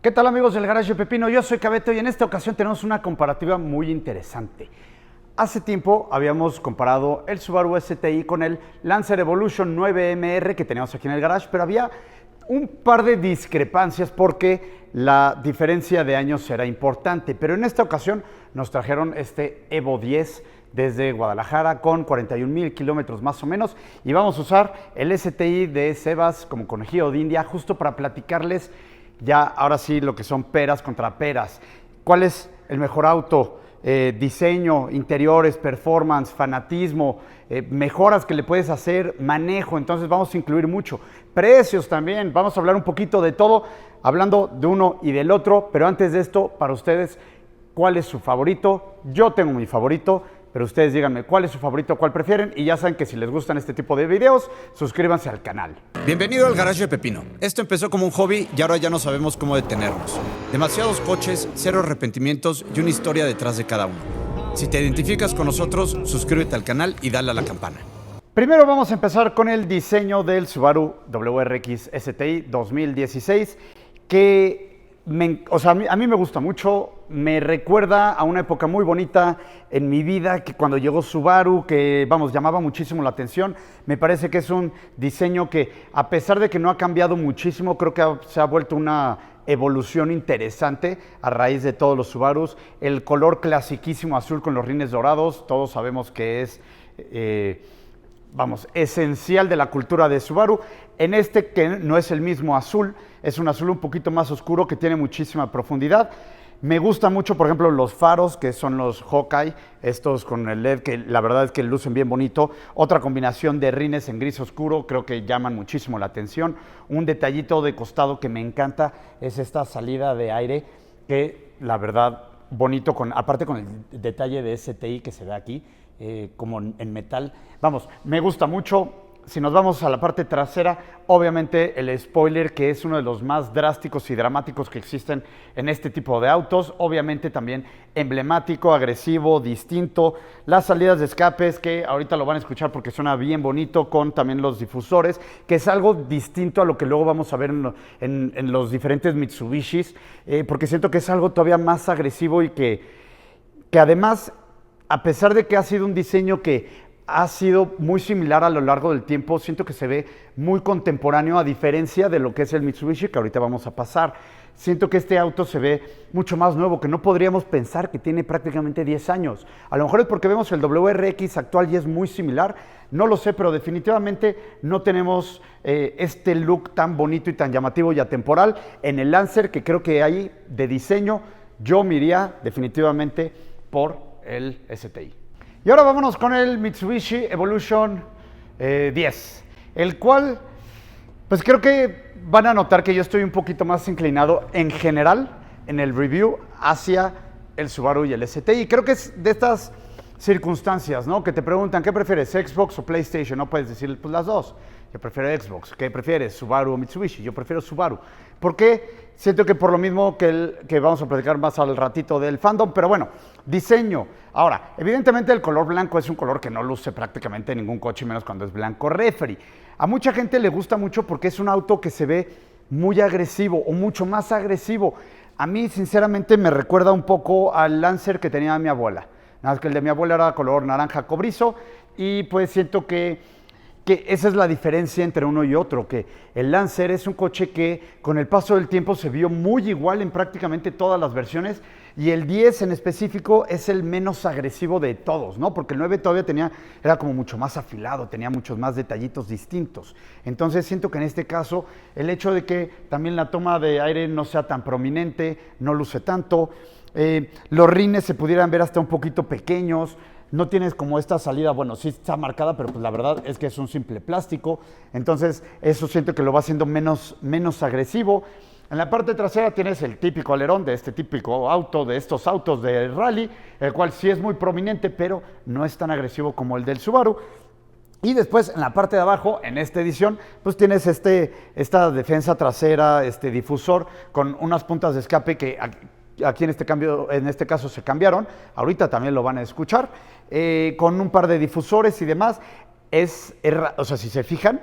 ¿Qué tal amigos del Garage de Pepino? Yo soy Cabeto y en esta ocasión tenemos una comparativa muy interesante. Hace tiempo habíamos comparado el Subaru STI con el Lancer Evolution 9MR que teníamos aquí en el garage, pero había un par de discrepancias porque la diferencia de años era importante. Pero en esta ocasión nos trajeron este Evo 10 desde Guadalajara con 41,000 kilómetros más o menos y vamos a usar el STI de Sebas como conejillo de India justo para platicarles ya ahora sí lo que son peras contra peras. ¿Cuál es el mejor auto? Diseño, interiores, performance, fanatismo, mejoras que le puedes hacer, manejo. Entonces vamos a incluir mucho. Precios también, vamos a hablar un poquito de todo, hablando de uno y del otro. Pero antes de esto, para ustedes, ¿cuál es su favorito? Yo tengo mi favorito. Pero ustedes díganme cuál es su favorito, cuál prefieren y ya saben que si les gustan este tipo de videos, suscríbanse al canal. Bienvenido al Garage de Pepino. Esto empezó como un hobby y ahora ya no sabemos cómo detenernos. Demasiados coches, cero arrepentimientos y una historia detrás de cada uno. Si te identificas con nosotros, suscríbete al canal y dale a la campana. Primero vamos a empezar con el diseño del Subaru WRX STI 2016 que a mí me gusta mucho, me recuerda a una época muy bonita en mi vida, que cuando llegó Subaru, que llamaba muchísimo la atención. Me parece que es un diseño que, a pesar de que no ha cambiado muchísimo, creo que se ha vuelto una evolución interesante a raíz de todos los Subarus. El color clasiquísimo azul con los rines dorados, todos sabemos que es esencial de la cultura de Subaru. En este, que no es el mismo azul, es un azul un poquito más oscuro que tiene muchísima profundidad. Me gusta mucho, por ejemplo, los faros, que son los Hawkeye, estos con el LED, que la verdad es que lucen bien bonito. Otra combinación de rines en gris oscuro, creo que llaman muchísimo la atención. Un detallito de costado que me encanta es esta salida de aire, que la verdad, bonito, aparte con el detalle de STI que se ve aquí, como en metal. Me gusta mucho. Si nos vamos a la parte trasera, obviamente el spoiler, que es uno de los más drásticos y dramáticos que existen en este tipo de autos. Obviamente también emblemático, agresivo, distinto. Las salidas de escapes, que ahorita lo van a escuchar porque suena bien bonito, con también los difusores, que es algo distinto a lo que luego vamos a ver en los diferentes Mitsubishis, porque siento que es algo todavía más agresivo y que además, a pesar de que ha sido un diseño que ha sido muy similar a lo largo del tiempo, siento que se ve muy contemporáneo a diferencia de lo que es el Mitsubishi, que ahorita vamos a pasar. Siento que este auto se ve mucho más nuevo, que no podríamos pensar que tiene prácticamente 10 años. A lo mejor es porque vemos el WRX actual y es muy similar, no lo sé, pero definitivamente no tenemos este look tan bonito y tan llamativo y atemporal en el Lancer, que creo que ahí de diseño yo me iría definitivamente por el STI. Y ahora vámonos con el Mitsubishi Evolution 10, el cual, pues creo que van a notar que yo estoy un poquito más inclinado en general en el review hacia el Subaru y el STI. Creo que es de estas circunstancias, ¿no? Que te preguntan, ¿qué prefieres, Xbox o PlayStation? No puedes decir, pues las dos. Yo prefiero Xbox. ¿Qué prefieres, Subaru o Mitsubishi? Yo prefiero Subaru. ¿Por qué? Siento que por lo mismo que vamos a platicar más al ratito del fandom, pero bueno, diseño. Ahora, evidentemente el color blanco es un color que no luce prácticamente en ningún coche, menos cuando es blanco refri. A mucha gente le gusta mucho porque es un auto que se ve muy agresivo o mucho más agresivo. A mí, sinceramente, me recuerda un poco al Lancer que tenía mi abuela. Nada más que el de mi abuela era color naranja cobrizo y pues siento que esa es la diferencia entre uno y otro, que el Lancer es un coche que con el paso del tiempo se vio muy igual en prácticamente todas las versiones y el 10 en específico es el menos agresivo de todos, ¿no? Porque el 9 todavía era como mucho más afilado, tenía muchos más detallitos distintos. Entonces siento que en este caso el hecho de que también la toma de aire no sea tan prominente, no luce tanto, los rines se pudieran ver hasta un poquito pequeños. No tienes como esta salida, bueno, sí está marcada, pero pues la verdad es que es un simple plástico. Entonces eso siento que lo va haciendo menos agresivo. En la parte trasera tienes el típico alerón de este típico auto, de estos autos de rally, el cual sí es muy prominente, pero no es tan agresivo como el del Subaru. Y después en la parte de abajo, en esta edición, pues tienes esta defensa trasera, este difusor con unas puntas de escape que aquí en este caso se cambiaron, ahorita también lo van a escuchar, con un par de difusores y demás. O sea, si se fijan,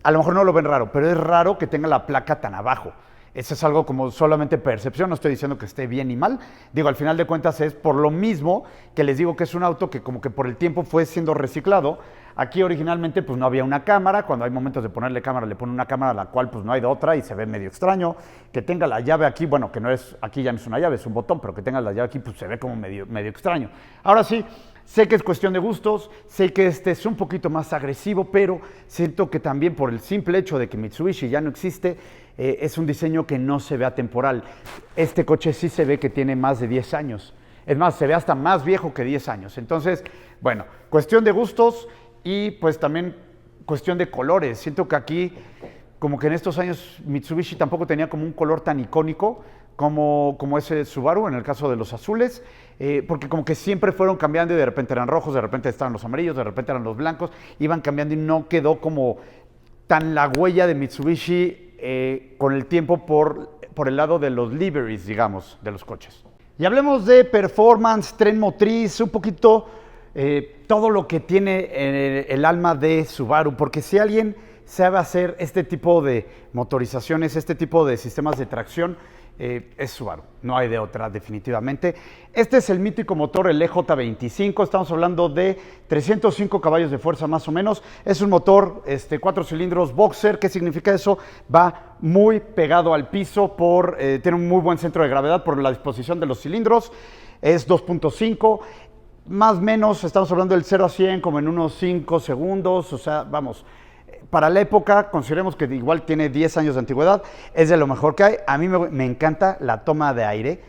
a lo mejor no lo ven raro, pero es raro que tenga la placa tan abajo. Eso es algo como solamente percepción, no estoy diciendo que esté bien ni mal. Digo, al final de cuentas es por lo mismo que les digo que es un auto que como que por el tiempo fue siendo reciclado. Aquí originalmente pues no había una cámara, cuando hay momentos de ponerle cámara le ponen una cámara a la cual pues no hay de otra y se ve medio extraño. Que tenga la llave aquí, bueno, que no es, aquí ya no es una llave, es un botón, pero que tenga la llave aquí pues se ve como medio extraño. Ahora sí, sé que es cuestión de gustos, sé que este es un poquito más agresivo, pero siento que también por el simple hecho de que Mitsubishi ya no existe, es un diseño que no se ve atemporal. Este coche sí se ve que tiene más de 10 años. Es más, se ve hasta más viejo que 10 años. Entonces, bueno, cuestión de gustos y pues también cuestión de colores. Siento que aquí, como que en estos años Mitsubishi tampoco tenía como un color tan icónico como ese Subaru, en el caso de los azules, porque como que siempre fueron cambiando y de repente eran rojos, de repente estaban los amarillos, de repente eran los blancos, iban cambiando y no quedó como tan la huella de Mitsubishi con el tiempo por el lado de los liveries, digamos, de los coches. Y hablemos de performance, tren motriz, un poquito todo lo que tiene el alma de Subaru, porque si alguien sabe hacer este tipo de motorizaciones, este tipo de sistemas de tracción, es Subaru, no hay de otra definitivamente. Este es el mítico motor, el EJ25, estamos hablando de 305 caballos de fuerza más o menos. Es un motor 4 cilindros boxer. ¿Qué significa eso? Va muy pegado al piso, tiene un muy buen centro de gravedad por la disposición de los cilindros. Es 2.5, más o menos estamos hablando del 0 a 100 como en unos 5 segundos, o sea, vamos. Para la época, consideremos que igual tiene 10 años de antigüedad, es de lo mejor que hay. A mí me encanta la toma de aire.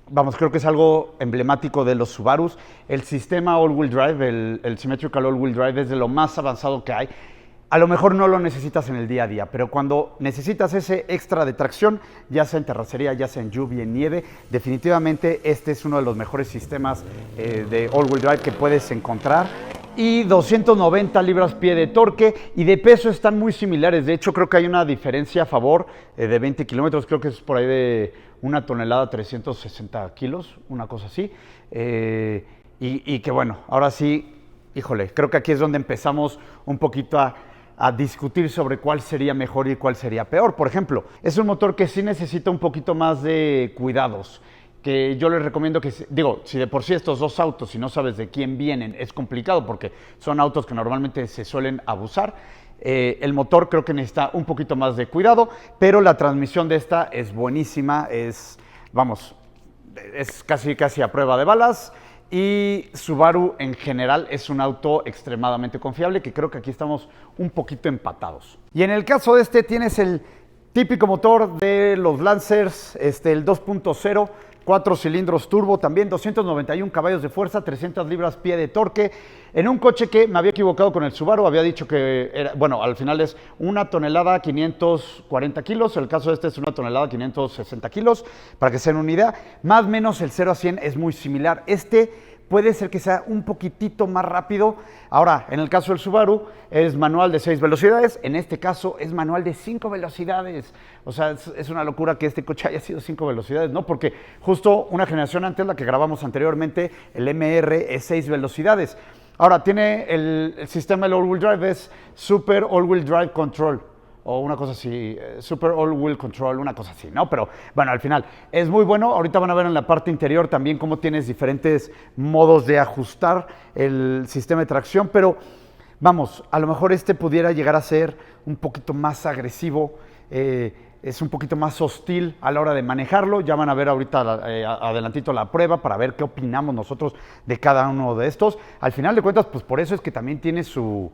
Vamos, creo que es algo emblemático de los Subarus. El sistema all-wheel drive, el Symmetrical all-wheel drive, es de lo más avanzado que hay. A lo mejor no lo necesitas en el día a día, pero cuando necesitas ese extra de tracción, ya sea en terracería, ya sea en lluvia, en nieve, definitivamente este es uno de los mejores sistemas de all-wheel drive que puedes encontrar. Y 290 libras-pie de torque y de peso están muy similares. De hecho, creo que hay una diferencia a favor de 20 kilómetros. Creo que es por ahí de 1 tonelada 360 kilos, una cosa así. Y que bueno, ahora sí, híjole, creo que aquí es donde empezamos un poquito a discutir sobre cuál sería mejor y cuál sería peor. Por ejemplo, es un motor que sí necesita un poquito más de cuidados, que yo les recomiendo que, digo, si de por sí estos dos autos, si no sabes de quién vienen, es complicado porque son autos que normalmente se suelen abusar. El motor creo que necesita un poquito más de cuidado, pero la transmisión de esta es buenísima, es casi a prueba de balas. Y Subaru en general es un auto extremadamente confiable, que creo que aquí estamos un poquito empatados. Y en el caso de este tienes el típico motor de los Lancers, el 2.0, 4 cilindros turbo, también 291 caballos de fuerza, 300 libras-pie de torque, en un coche que me había equivocado con el Subaru, había dicho que era, bueno, al final es 1 tonelada 540 kilos, el caso de este es 1 tonelada 560 kilos, para que se den una idea, más o menos el 0 a 100 es muy similar. Puede ser que sea un poquitito más rápido. Ahora, en el caso del Subaru, es manual de 6 velocidades. En este caso, es manual de 5 velocidades. O sea, es una locura que este coche haya sido 5 velocidades, ¿no? Porque justo una generación antes, la que grabamos anteriormente, el MR, es 6 velocidades. Ahora, tiene el sistema del all-wheel drive, es Super All-Wheel Drive Control, o una cosa así, Super All-Wheel Control, una cosa así, ¿no? Pero bueno, al final es muy bueno. Ahorita van a ver en la parte interior también cómo tienes diferentes modos de ajustar el sistema de tracción, pero vamos, a lo mejor pudiera llegar a ser un poquito más agresivo, es un poquito más hostil a la hora de manejarlo. Ya van a ver ahorita adelantito la prueba para ver qué opinamos nosotros de cada uno de estos. Al final de cuentas, pues por eso es que también tiene sus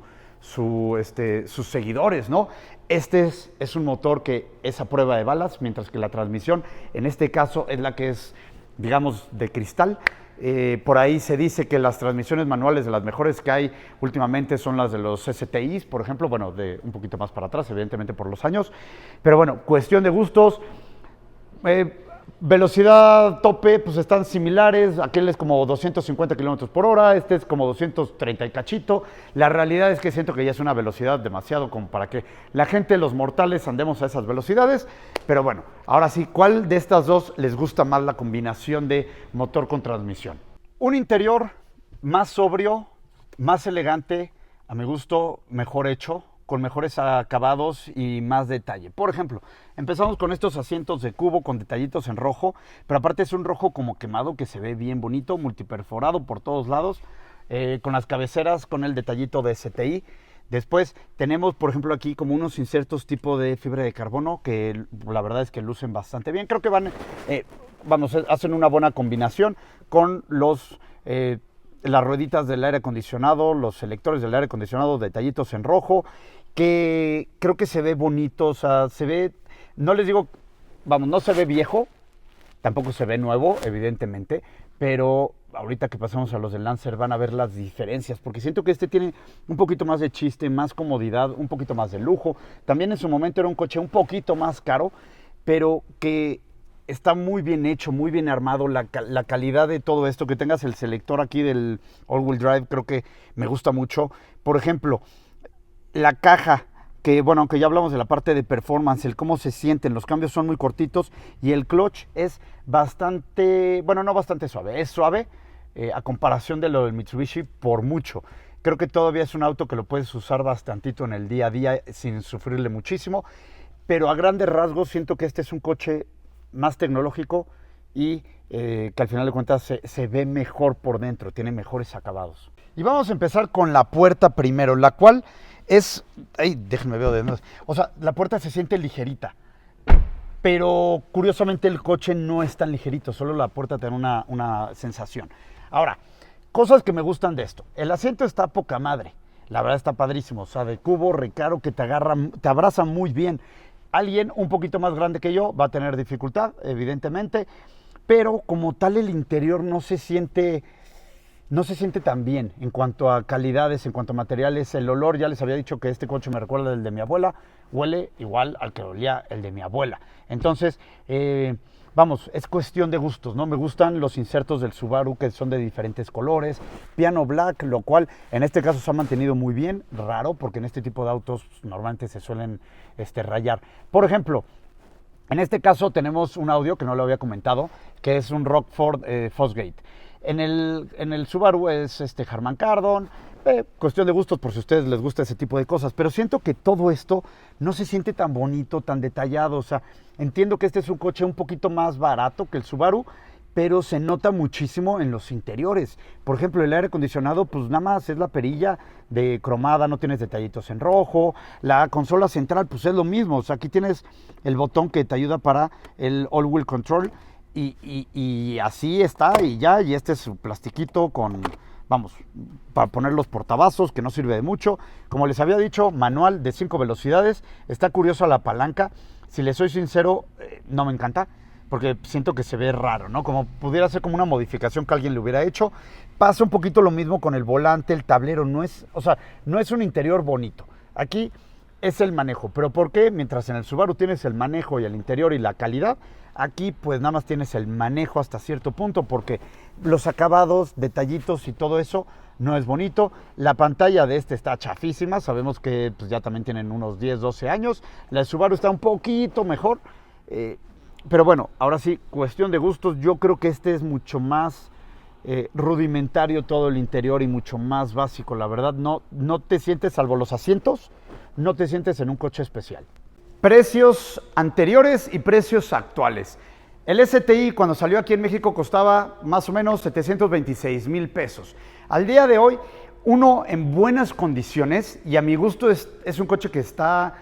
seguidores, ¿no? Es un motor que es a prueba de balas, mientras que la transmisión, en este caso, es la que es, digamos, de cristal. Por ahí se dice que las transmisiones manuales de las mejores que hay últimamente son las de los STIs, por ejemplo, bueno, de un poquito más para atrás, evidentemente por los años. Pero bueno, cuestión de gustos. Velocidad tope, pues están similares. Aquel es como 250 kilómetros por hora, este es como 230 y cachito. La realidad es que siento que ya es una velocidad demasiado como para que la gente, los mortales, andemos a esas velocidades. Pero bueno, ahora sí, ¿cuál de estas dos les gusta más la combinación de motor con transmisión? Un interior más sobrio, más elegante, a mi gusto mejor hecho, con mejores acabados y más detalle. Por ejemplo, empezamos con estos asientos de cubo con detallitos en rojo, pero aparte es un rojo como quemado que se ve bien bonito, multiperforado por todos lados, con las cabeceras con el detallito de STI. Después tenemos, por ejemplo, aquí como unos insertos tipo de fibra de carbono que la verdad es que lucen bastante bien. Creo que hacen una buena combinación con las rueditas del aire acondicionado, los selectores del aire acondicionado, detallitos en rojo, que creo que se ve bonito, o sea, se ve, no les digo, no se ve viejo, tampoco se ve nuevo, evidentemente, pero ahorita que pasamos a los del Lancer van a ver las diferencias, porque siento que este tiene un poquito más de chiste, más comodidad, un poquito más de lujo. También en su momento era un coche un poquito más caro, pero que está muy bien hecho, muy bien armado, la calidad de todo esto, que tengas el selector aquí del all-wheel drive, creo que me gusta mucho. Por ejemplo, la caja, que bueno, aunque ya hablamos de la parte de performance, el cómo se sienten, los cambios son muy cortitos y el clutch es bastante, bueno, no bastante suave, es suave a comparación de lo del Mitsubishi por mucho. Creo que todavía es un auto que lo puedes usar bastantito en el día a día sin sufrirle muchísimo, pero a grandes rasgos siento que este es un coche más tecnológico y que al final de cuentas se ve mejor por dentro, tiene mejores acabados. Y vamos a empezar con la puerta primero, la cual es, déjenme ver de nuevo, o sea, la puerta se siente ligerita, pero curiosamente el coche no es tan ligerito, solo la puerta tiene una sensación. Ahora, cosas que me gustan de esto, el asiento está poca madre, la verdad está padrísimo, o sea, de cubo, recaro, que te abraza muy bien. Alguien un poquito más grande que yo va a tener dificultad, evidentemente, pero como tal el interior no se siente tan bien en cuanto a calidades, en cuanto a materiales. El olor, ya les había dicho que este coche me recuerda al de mi abuela, huele igual al que olía el de mi abuela. Entonces, es cuestión de gustos, ¿no? Me gustan los insertos del Subaru que son de diferentes colores, piano black, lo cual en este caso se ha mantenido muy bien, raro, porque en este tipo de autos normalmente se suelen rayar. Por ejemplo, en este caso tenemos un audio que no lo había comentado, que es un Rockford Fosgate. En el Subaru es Harman Kardon, cuestión de gustos por si a ustedes les gusta ese tipo de cosas, pero siento que todo esto no se siente tan bonito, tan detallado. O sea, entiendo que este es un coche un poquito más barato que el Subaru, pero se nota muchísimo en los interiores. Por ejemplo, el aire acondicionado, pues nada más es la perilla de cromada, no tienes detallitos en rojo. La consola central, pues es lo mismo. O sea, aquí tienes el botón que te ayuda para el all-wheel control y así está y ya. Y este es su plastiquito para poner los portavasos, que no sirve de mucho. Como les había dicho, manual de 5 velocidades. Está curiosa la palanca. Si les soy sincero, no me encanta, porque siento que se ve raro, ¿no? Como pudiera ser como una modificación que alguien le hubiera hecho. Pasa un poquito lo mismo con el volante, el tablero, no es un interior bonito. Aquí es el manejo, pero ¿por qué? Mientras en el Subaru tienes el manejo y el interior y la calidad, aquí pues nada más tienes el manejo hasta cierto punto, porque los acabados, detallitos y todo eso no es bonito. La pantalla de está chafísima, sabemos que pues ya también tienen unos 10, 12 años. La de Subaru está un poquito mejor, pero bueno, ahora sí, cuestión de gustos. Yo creo que este es mucho más rudimentario todo el interior y mucho más básico. La verdad, no te sientes, salvo los asientos, no te sientes en un coche especial. Precios anteriores y precios actuales. El STI cuando salió aquí en México costaba más o menos 726,000 pesos. Al día de hoy, uno en buenas condiciones, y a mi gusto es un coche que está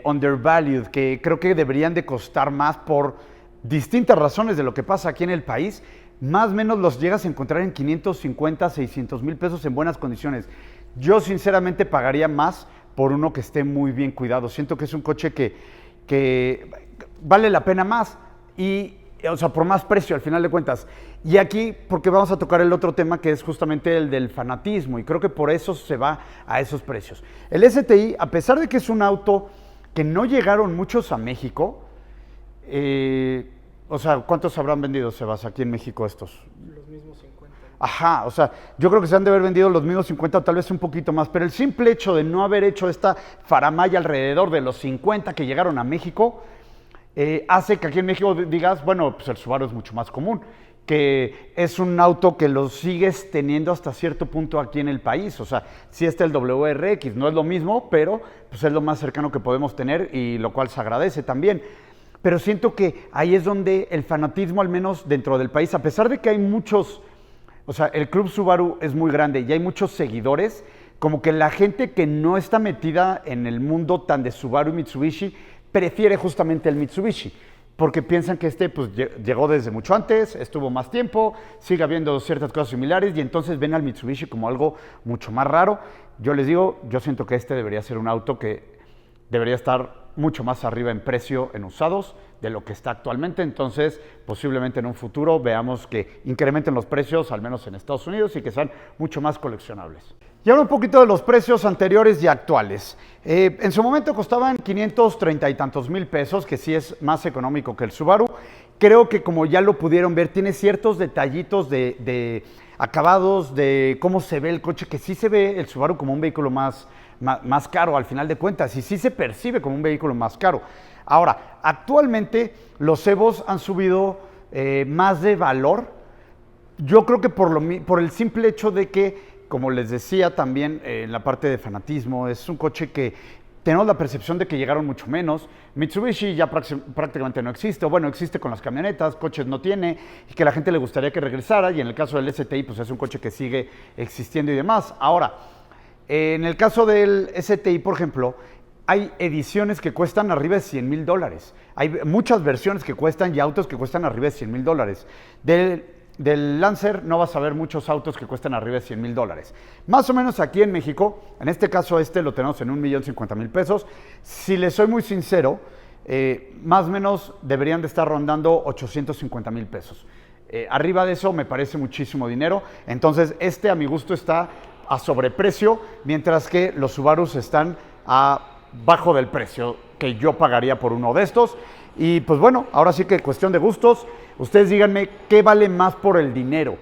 undervalued, que creo que deberían de costar más por distintas razones de lo que pasa aquí en el país. Más o menos los llegas a encontrar en 550, 600,000 pesos en buenas condiciones. Yo sinceramente pagaría más por uno que esté muy bien cuidado. Siento que es un coche que vale la pena más, por más precio al final de cuentas. Y aquí, porque vamos a tocar el otro tema que es justamente el del fanatismo, y creo que por eso se va a esos precios. El STI, a pesar de que es un auto que no llegaron muchos a México, ¿cuántos habrán vendido, Sebas, aquí en México estos? Los mismos 50. Ajá, yo creo que se han de haber vendido los mismos 50 o tal vez un poquito más, pero el simple hecho de no haber hecho esta faramalla alrededor de los 50 que llegaron a México, hace que aquí en México digas, bueno, pues el Subaru es mucho más común, que es un auto que lo sigues teniendo hasta cierto punto aquí en el país. O sea, sí está el WRX, no es lo mismo, pero pues es lo más cercano que podemos tener y lo cual se agradece también. Pero siento que ahí es donde el fanatismo, al menos dentro del país, a pesar de que hay muchos, o sea, el Club Subaru es muy grande y hay muchos seguidores, como que la gente que no está metida en el mundo tan de Subaru y Mitsubishi, prefiere justamente el Mitsubishi. Porque piensan que pues, llegó desde mucho antes, estuvo más tiempo, sigue habiendo ciertas cosas similares y entonces ven al Mitsubishi como algo mucho más raro. Yo les digo, yo siento que este debería ser un auto que debería estar mucho más arriba en precio en usados de lo que está actualmente, entonces posiblemente en un futuro veamos que incrementen los precios, al menos en Estados Unidos, y que sean mucho más coleccionables. Y ahora un poquito de los precios anteriores y actuales. En su momento costaban 530 y tantos mil pesos, que sí es más económico que el Subaru. Creo que como ya lo pudieron ver, tiene ciertos detallitos de acabados, de cómo se ve el coche, que sí se ve el Subaru como un vehículo más caro al final de cuentas, y sí se percibe como un vehículo más caro. Ahora, actualmente los Evos han subido más de valor. Yo creo que por el simple hecho de que, como les decía también en la parte de fanatismo, es un coche que tenemos la percepción de que llegaron mucho menos. Mitsubishi ya prácticamente no existe, o bueno, existe con las camionetas, coches no tiene, y que a la gente le gustaría que regresara, y en el caso del STI, pues es un coche que sigue existiendo y demás. Ahora, en el caso del STI, por ejemplo, hay ediciones que cuestan arriba de $100,000. Hay muchas versiones que cuestan y autos que cuestan arriba de $100,000. Del Lancer no vas a ver muchos autos que cuestan arriba de $100,000. Más o menos aquí en México, en este caso lo tenemos en $1,050,000. Si les soy muy sincero, más o menos deberían de estar rondando $850,000. Arriba de eso me parece muchísimo dinero. Entonces a mi gusto está a sobreprecio, mientras que los Subarus están abajo del precio que yo pagaría por uno de estos. Y pues bueno, ahora sí que cuestión de gustos. Ustedes díganme qué vale más por el dinero.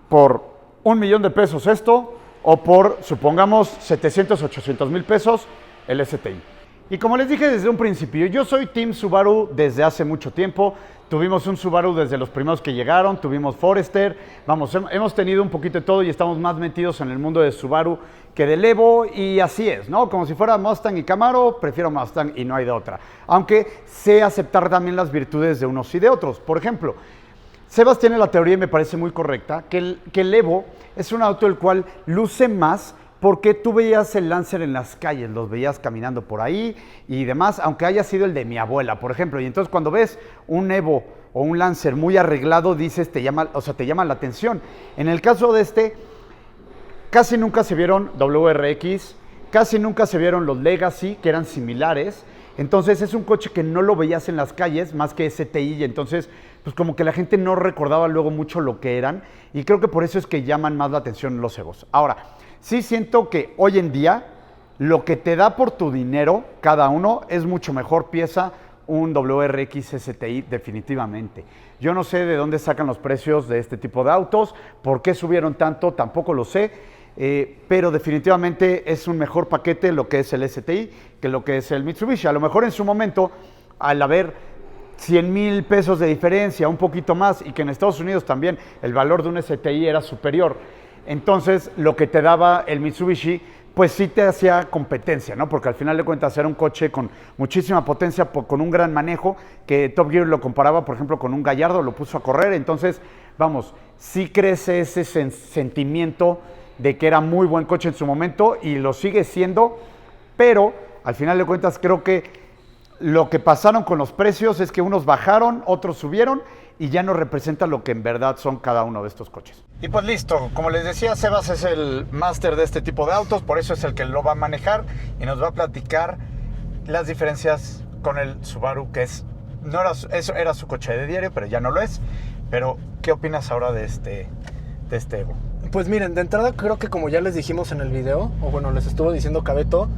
¿Por $1,000,000 esto? O por, supongamos, 700, 800 mil pesos el STI. Y como les dije desde un principio, yo soy Team Subaru desde hace mucho tiempo. Tuvimos un Subaru desde los primeros que llegaron, tuvimos Forester. Vamos, hemos tenido un poquito de todo y estamos más metidos en el mundo de Subaru que del Evo, y así es, ¿no? Como si fuera Mustang y Camaro, prefiero Mustang y no hay de otra. Aunque sé aceptar también las virtudes de unos y de otros. Por ejemplo, Sebas tiene la teoría y me parece muy correcta, que el Evo es un auto el cual luce más porque tú veías el Lancer en las calles, los veías caminando por ahí y demás, aunque haya sido el de mi abuela, por ejemplo. Y entonces cuando ves un Evo o un Lancer muy arreglado, dices, te llama la atención. En el caso de casi nunca se vieron WRX, casi nunca se vieron los Legacy, que eran similares. Entonces es un coche que no lo veías en las calles, más que STI, y entonces pues como que la gente no recordaba luego mucho lo que eran, y creo que por eso es que llaman más la atención los Evos. Ahora, sí siento que hoy en día lo que te da por tu dinero cada uno es mucho mejor pieza un WRX STI definitivamente. Yo no sé de dónde sacan los precios de este tipo de autos, por qué subieron tanto, tampoco lo sé, pero definitivamente es un mejor paquete lo que es el STI que lo que es el Mitsubishi. A lo mejor en su momento, al haber 100,000 pesos de diferencia, un poquito más, y que en Estados Unidos también el valor de un STI era superior, entonces lo que te daba el Mitsubishi pues sí te hacía competencia, ¿no? Porque al final de cuentas era un coche con muchísima potencia, con un gran manejo, que Top Gear lo comparaba, por ejemplo, con un Gallardo, lo puso a correr. Entonces, vamos, sí crece ese sentimiento de que era muy buen coche en su momento y lo sigue siendo, pero al final de cuentas creo que lo que pasaron con los precios es que unos bajaron, otros subieron, y ya no representa lo que en verdad son cada uno de estos coches. Y pues listo, como les decía, Sebas es el máster de este tipo de autos, por eso es el que lo va a manejar y nos va a platicar las diferencias con el Subaru, que eso era su coche de diario, pero ya no lo es. Pero, ¿qué opinas ahora de este Evo? Pues miren, de entrada creo que, como ya les dijimos en el video, o bueno, les estuvo diciendo Cabeto,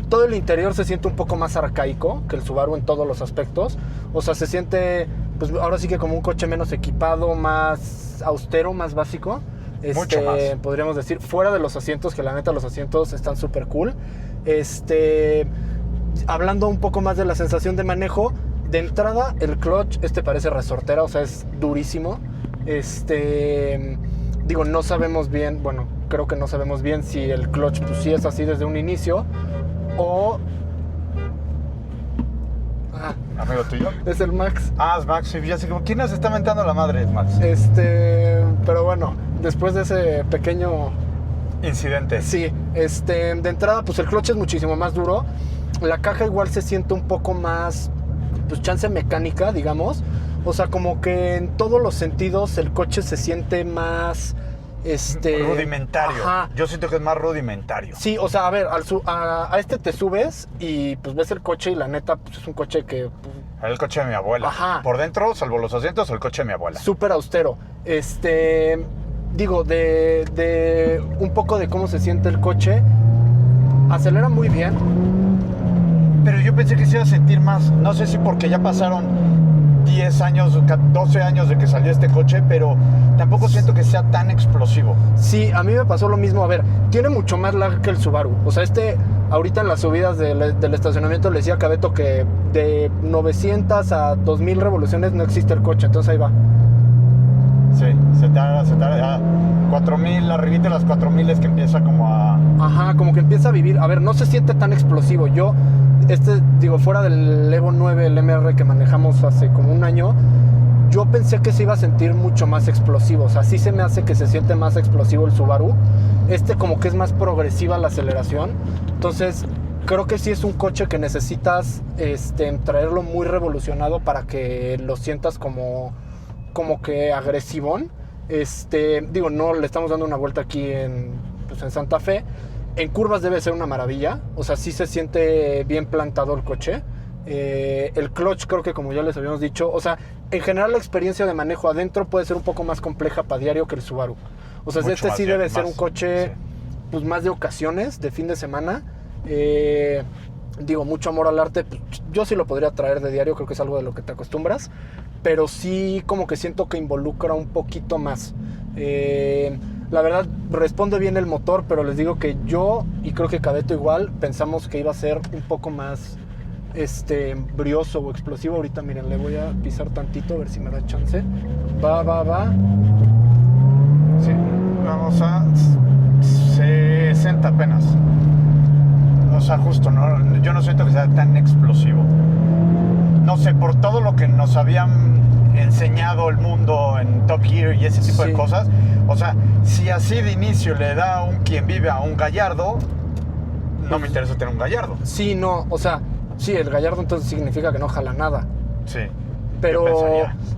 todo el interior se siente un poco más arcaico que el Subaru en todos los aspectos. O sea, se siente, pues ahora sí que como un coche menos equipado, más austero, más básico. Mucho más. Podríamos decir, fuera de los asientos, que la neta los asientos están súper cool. Hablando un poco más de la sensación de manejo, De entrada, el clutch, parece resortera, o sea, es durísimo. Digo, no sabemos bien, bueno, creo que no sabemos bien si el clutch pues sí es así desde un inicio o... ¿Amigo tuyo? Es el Max. Es Max, sí, ya sé como, ¿quién nos está mentando la madre? Es Max. Pero bueno, después de ese pequeño... Incidente. Sí, de entrada, pues el clutch es muchísimo más duro. La caja igual se siente un poco más, pues chance mecánica, digamos. O sea, como que en todos los sentidos el coche se siente más... Rudimentario. Ajá. Yo siento que es más rudimentario. Sí, o sea, a ver, a te subes y pues ves el coche y la neta, pues es un coche que... Era el coche de mi abuela. Ajá. Por dentro, salvo los asientos, el coche de mi abuela. Súper austero. Digo, de un poco de cómo se siente el coche, acelera muy bien. Pero yo pensé que se iba a sentir más. No sé si porque ya pasaron 10 años, 12 años de que salió este coche, pero tampoco siento que sea tan explosivo. Sí, a mí me pasó lo mismo. A ver, tiene mucho más lag que el Subaru. O sea, ahorita en las subidas del estacionamiento le decía a Cabeto que de 900 a 2000 revoluciones no existe el coche, entonces ahí va. Sí, se tarda 4000, arribita de las 4000 es que empieza como a... Ajá, como que empieza a vivir. A ver, no se siente tan explosivo. Yo, digo, fuera del Evo 9, el MR que manejamos hace como un año, yo pensé que se iba a sentir mucho más explosivo. O sea, sí se me hace que se siente más explosivo el Subaru. Como que es más progresiva la aceleración. Entonces, creo que sí es un coche que necesitas traerlo muy revolucionado para que lo sientas como que agresivón. Digo, no le estamos dando una vuelta aquí en Santa Fe. En curvas debe ser una maravilla. O sea, sí se siente bien plantado el coche. El clutch creo que, como ya les habíamos dicho, o sea, en general la experiencia de manejo adentro puede ser un poco más compleja para diario que el Subaru. O sea, Mucho sí debe ser más, un coche, sí, pues más de ocasiones, de fin de semana. Digo, mucho amor al arte. Yo sí lo podría traer de diario, creo que es algo de lo que te acostumbras. Pero sí como que siento que involucra un poquito más. La verdad, responde bien el motor, pero les digo que yo, y creo que Cabeto igual, pensamos que iba a ser un poco más brioso o explosivo. Ahorita, miren, le voy a pisar tantito, a ver si me da chance. Va. Sí, vamos a 60 apenas. O sea, justo, ¿no? Yo no siento que sea tan explosivo. No sé, por todo lo que nos habían enseñado el mundo en Top Gear y ese tipo de cosas. O sea, si así de inicio le da quien vive a un Gallardo, no me interesa tener un Gallardo. Sí, no, o sea, sí, el Gallardo entonces significa que no jala nada. Sí. Pero,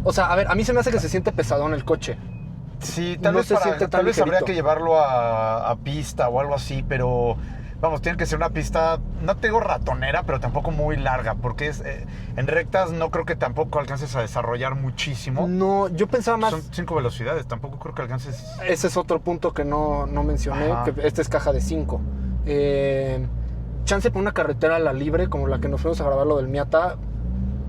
o sea, a ver, a mí se me hace que se siente pesadón el coche. Sí, tal vez habría que llevarlo a pista o algo así, pero... Vamos, tiene que ser una pista, no te digo ratonera, pero tampoco muy larga, porque en rectas no creo que tampoco alcances a desarrollar muchísimo. No, yo pensaba más... Son 5 velocidades, tampoco creo que alcances... Ese es otro punto que no mencioné, que es caja de 5. Chance por una carretera a la libre, como la que nos fuimos a grabar lo del Miata,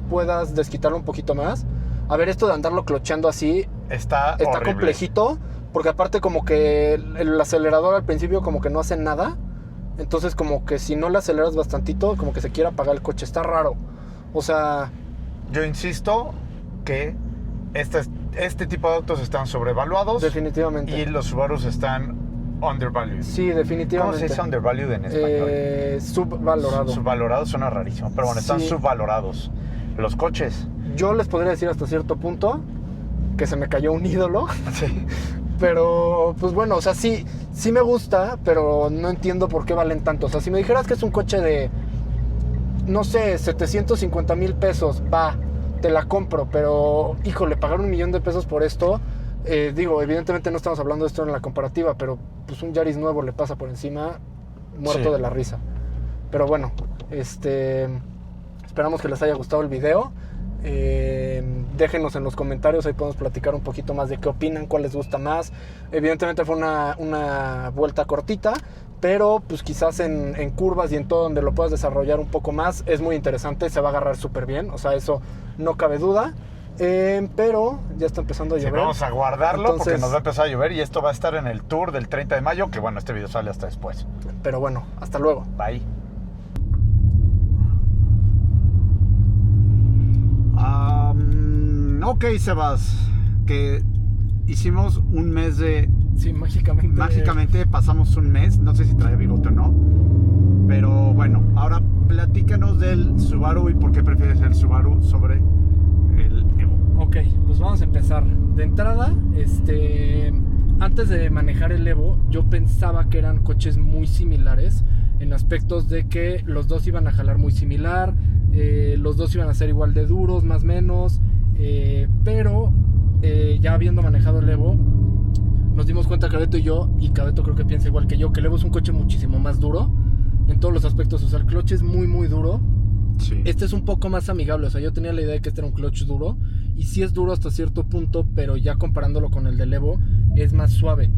puedas desquitarlo un poquito más. A ver, esto de andarlo clocheando así... Está complejito, porque aparte como que el acelerador al principio como que no hace nada. Entonces como que si no le aceleras bastantito, como que se quiere apagar el coche. Está raro. O sea... Yo insisto que este tipo de autos están sobrevaluados. Definitivamente. Y los Subarus están undervalued. Sí, definitivamente. ¿Cómo se dice undervalued en español? Subvalorado. Subvalorado suena rarísimo, pero bueno, están subvalorados. Los coches. Yo les podría decir hasta cierto punto que se me cayó un ídolo. Sí. Pero, pues bueno, o sea, sí me gusta, pero no entiendo por qué valen tanto. O sea, si me dijeras que es un coche de, no sé, 750,000 pesos, te la compro. Pero, híjole, pagar $1,000,000 por esto, digo, evidentemente no estamos hablando de esto en la comparativa, pero pues un Yaris nuevo le pasa por encima, muerto de la risa. Pero bueno, esperamos que les haya gustado el video. Déjenos en los comentarios, ahí podemos platicar un poquito más de qué opinan, cuál les gusta más. Evidentemente fue una vuelta cortita, pero pues quizás en curvas y en todo donde lo puedas desarrollar un poco más es muy interesante, se va a agarrar súper bien, o sea, eso no cabe duda. Pero ya está empezando a llover. Sí, vamos a guardarlo porque nos va a empezar a llover y esto va a estar en el tour del 30 de mayo, que bueno, este video sale hasta después. Pero bueno, hasta luego. Bye. Ok, Sebas, que hicimos un mes de... Sí, mágicamente. Mágicamente pasamos un mes, no sé si trae bigote o no. Pero bueno, ahora platícanos del Subaru y por qué prefieres el Subaru sobre el Evo. Ok, pues vamos a empezar. De entrada, antes de manejar el Evo, yo pensaba que eran coches muy similares en aspectos de que los dos iban a jalar muy similar, los dos iban a ser igual de duros, más o menos, pero ya habiendo manejado el Evo, nos dimos cuenta, Cabeto y yo, y Cabeto creo que piensa igual que yo, que el Evo es un coche muchísimo más duro en todos los aspectos. O sea, el clutch es muy muy duro. Sí. Este es un poco más amigable. O sea, yo tenía la idea de que este era un clutch duro, y sí es duro hasta cierto punto, pero ya comparándolo con el del Evo es más suave.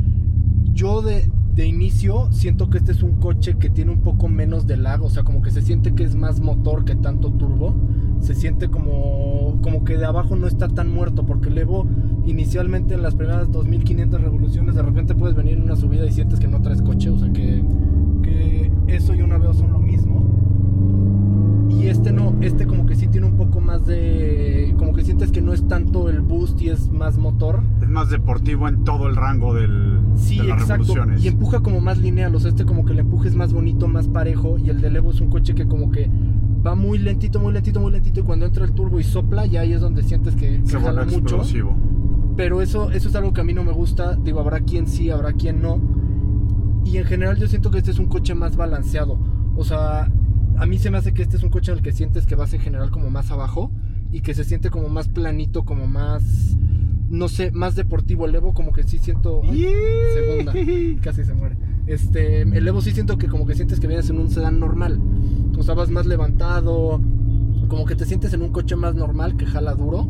Yo de inicio siento que este es un coche que tiene un poco menos de lag. O sea, como que se siente que es más motor que tanto turbo. Se siente como que de abajo no está tan muerto, porque el Evo inicialmente en las primeras 2500 revoluciones de repente puedes venir en una subida y sientes que no traes coche. O sea, que eso y una Veo son lo mismo. Y este no, este como que sí tiene un poco más de... Como que sientes que no es tanto el boost y es más motor. Es más deportivo en todo el rango de las revoluciones. Y empuja como más lineal. O sea, este como que el empuje es más bonito, más parejo. Y el del Evo es un coche que como que va muy lentito, muy lentito, muy lentito. Y cuando entra el turbo y sopla, ya ahí es donde sientes que se jala vuelve mucho. explosivo. Pero eso es algo que a mí no me gusta. Digo, habrá quien sí, habrá quien no. Y en general yo siento que este es un coche más balanceado. O sea, a mí se me hace que este es un coche en el que sientes que vas en general como más abajo, y que se siente como más planito, como más, no sé, más deportivo. El Evo como que sí siento... segunda, casi se muere. El Evo sí siento que como que sientes que vienes en un sedán normal. O sea, vas más levantado, como que te sientes en un coche más normal que jala duro.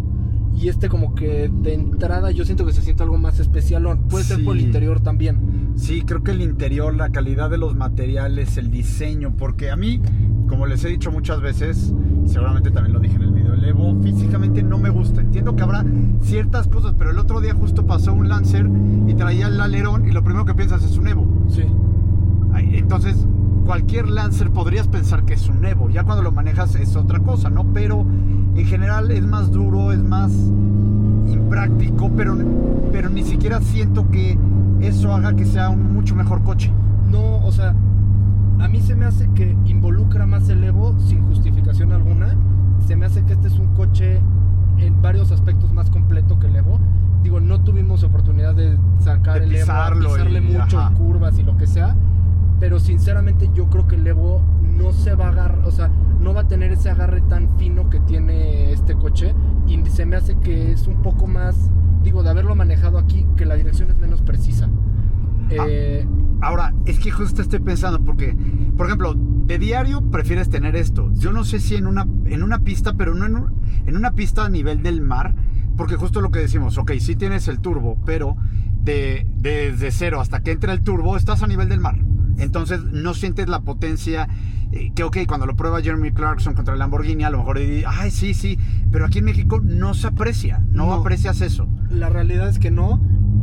Y como que de entrada yo siento que se siente algo más especial. Puede ser por el interior también. Sí, creo que el interior, la calidad de los materiales, el diseño, porque a mí, como les he dicho muchas veces, y seguramente también lo dije en el video, el Evo físicamente no me gusta. Entiendo que habrá ciertas cosas, pero el otro día justo pasó un Lancer y traía el alerón y lo primero que piensas es un Evo. Sí. Entonces, cualquier Lancer podrías pensar que es un Evo. Ya cuando lo manejas es otra cosa, ¿no? Pero en general es más duro, es más impráctico, pero ni siquiera siento que eso haga que sea un mucho mejor coche. No, o sea, a mí se me hace que involucra más el Evo sin justificación alguna. Se me hace que este es un coche en varios aspectos más completo que el Evo. Digo, no tuvimos oportunidad de sacar el Evo, pisarle mucho en curvas y lo que sea. Pero sinceramente yo creo que el Evo no se va a agarrar, o sea, no va a tener ese agarre tan fino que tiene este coche. Y se me hace que es un poco más, digo, de haberlo manejado aquí, que la dirección es menos precisa. Ahora, es que justo estoy pensando, porque, por ejemplo, de diario prefieres tener esto. Yo no sé si en una pista, pero no en una pista a nivel del mar, porque justo lo que decimos, ok, sí tienes el turbo, pero desde cero hasta que entra el turbo estás a nivel del mar. Entonces no sientes la potencia que, ok, cuando lo prueba Jeremy Clarkson contra el Lamborghini, a lo mejor ay, sí, pero aquí en México no se aprecia, no aprecias eso. La realidad es que no,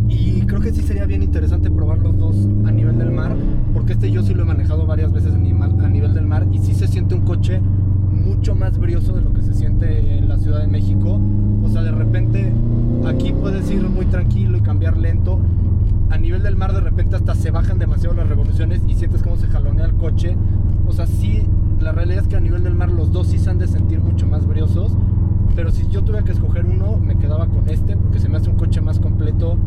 y creo que sí sería bien interesante probar los dos a nivel del mar, porque yo sí lo he manejado varias veces a nivel del mar, y sí se siente un coche mucho más brioso de lo que se siente en la Ciudad de México. O sea, de repente aquí puedes ir muy tranquilo y cambiar lento. A nivel del mar de repente hasta se bajan demasiado las revoluciones y sientes cómo se jalonea el coche. O sea, sí, la realidad es que a nivel del mar los dos sí se han de sentir mucho más briosos. Pero si yo tuviera que escoger uno, me quedaba con este, porque se me hace un coche más completo,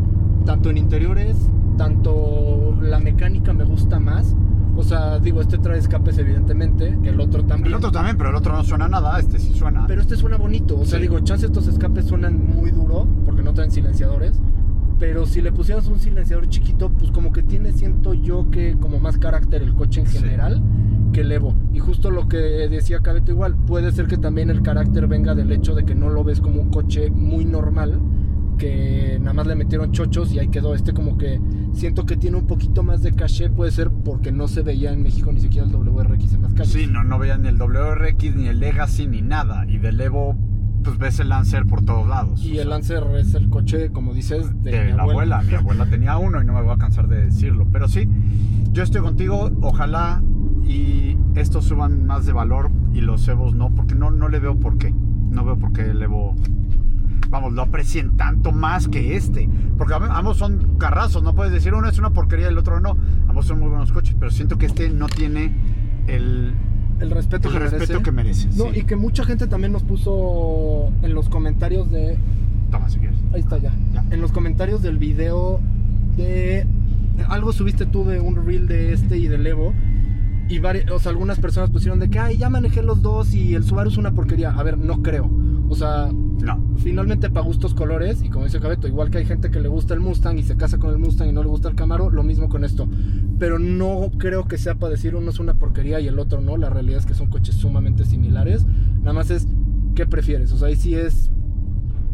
tanto en interiores, tanto la mecánica me gusta más. O sea, digo, este trae escapes evidentemente, el otro también. El otro también, pero el otro no suena nada, este sí suena. Pero este suena bonito, o sea, digo, chance estos escapes suenan muy duro, porque no traen silenciadores. Pero si le pusieras un silenciador chiquito, pues como que tiene, siento yo, que como más carácter el coche en general que el Evo. Y justo lo que decía Cabeto igual, puede ser que también el carácter venga del hecho de que no lo ves como un coche muy normal, que nada más le metieron chochos y ahí quedó. Como que siento que tiene un poquito más de caché, puede ser porque no se veía en México ni siquiera el WRX en las calles. Sí, no veían ni el WRX, ni el Legacy, ni nada. Y del Evo, pues ves el Lancer por todos lados. Y el Lancer es el coche, como dices, de la abuela. Mi abuela tenía uno y no me voy a cansar de decirlo. Pero sí, yo estoy contigo. Ojalá y estos suban más de valor y los Evos no, porque no le veo por qué. No veo por qué el Evo, vamos, lo aprecien tanto más que este. Porque ambos son carrazos, no puedes decir uno es una porquería y el otro no. Ambos son muy buenos coches, pero siento que este no tiene el respeto que merece. No, sí. y que mucha gente también nos puso en los comentarios de... Toma, si quieres. Ahí está ya. En los comentarios del video de... Algo subiste tú de un reel de este y del Evo. Y algunas personas pusieron de que, ay, ya manejé los dos y el Subaru es una porquería. A ver, no creo. O sea, no. Finalmente para gustos colores. Y como dice Cabeto, igual que hay gente que le gusta el Mustang y se casa con el Mustang y no le gusta el Camaro, lo mismo con esto. Pero no creo que sea para decir uno es una porquería y el otro no. La realidad es que son coches sumamente similares. Nada más es, ¿qué prefieres? O sea, ahí sí es...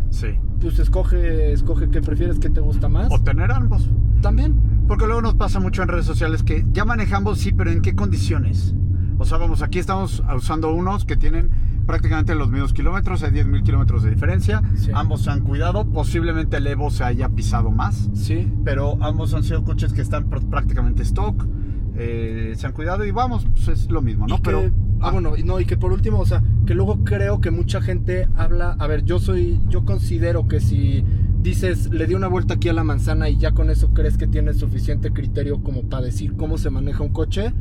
Sí. Pues escoge qué prefieres, qué te gusta más. O tener ambos. También. Porque luego nos pasa mucho en redes sociales que ya manejamos, sí, pero ¿en qué condiciones? O sea, vamos, aquí estamos usando unos que tienen prácticamente los mismos kilómetros, hay 10,000 kilómetros de diferencia. Sí. Ambos se han cuidado, posiblemente el Evo se haya pisado más. Sí. Pero ambos han sido coches que están prácticamente stock, se han cuidado y vamos, pues es lo mismo, ¿no? Pero... bueno, no, y que por último, o sea, que luego creo que mucha gente habla, a ver, yo considero que si dices, le di una vuelta aquí a la manzana y ya con eso crees que tienes suficiente criterio como para decir cómo se maneja un coche,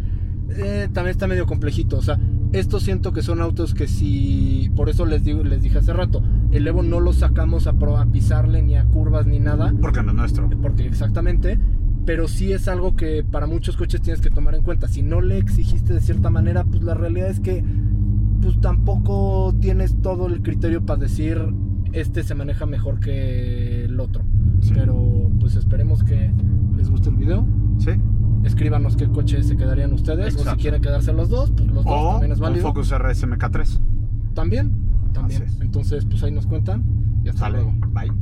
también está medio complejito. O sea, estos siento que son autos que si, por eso les dije hace rato, el Evo no lo sacamos a pisarle ni a curvas ni nada. Porque no es nuestro. Porque exactamente, pero sí es algo que para muchos coches tienes que tomar en cuenta. Si no le exigiste de cierta manera, pues la realidad es que pues tampoco tienes todo el criterio para decir este se maneja mejor que el otro. Sí. Pero pues esperemos que les guste el video. Sí. Escríbanos qué coche se quedarían ustedes. Exacto. O si quieren quedarse los dos, pues los dos también es válido. O un Focus RS MK3. También. Entonces pues ahí nos cuentan y hasta luego. Bye.